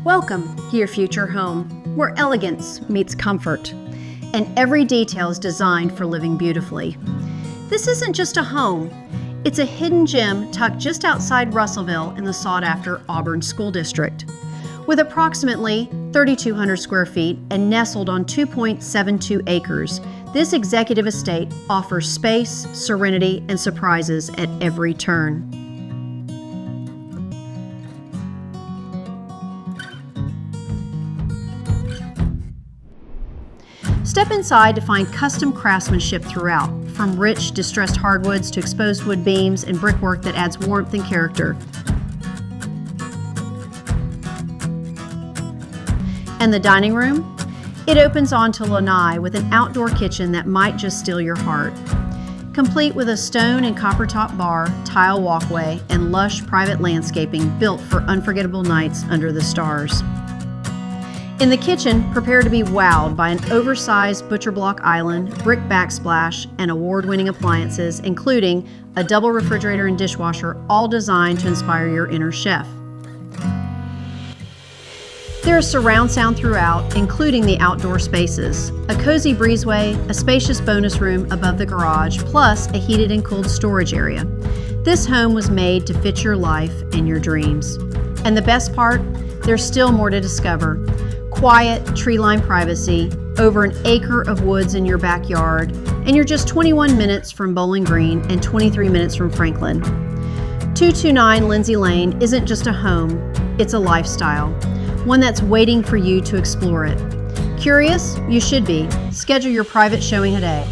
Welcome to your future home, where elegance meets comfort, and every detail is designed for living beautifully. This isn't just a home, it's a hidden gem tucked just outside Russellville in the sought-after Auburn School District. With approximately 3,200 square feet and nestled on 2.72 acres, this executive estate offers space, serenity, and surprises at every turn. Step inside to find custom craftsmanship throughout, from rich, distressed hardwoods to exposed wood beams and brickwork that adds warmth and character. And the dining room? It opens onto lanai with an outdoor kitchen that might just steal your heart. Complete with a stone and copper top bar, tile walkway, and lush private landscaping built for unforgettable nights under the stars. In the kitchen, prepare to be wowed by an oversized butcher block island, brick backsplash, and award-winning appliances, including a double refrigerator and dishwasher, all designed to inspire your inner chef. There is surround sound throughout, including the outdoor spaces, a cozy breezeway, a spacious bonus room above the garage, plus a heated and cooled storage area. This home was made to fit your life and your dreams. And the best part? There's still more to discover. Quiet, tree-lined privacy, over an acre of woods in your backyard, and you're just 21 minutes from Bowling Green and 23 minutes from Franklin. 229 Lindsay Lane isn't just a home, it's a lifestyle, one that's waiting for you to explore it. Curious? You should be. Schedule your private showing today.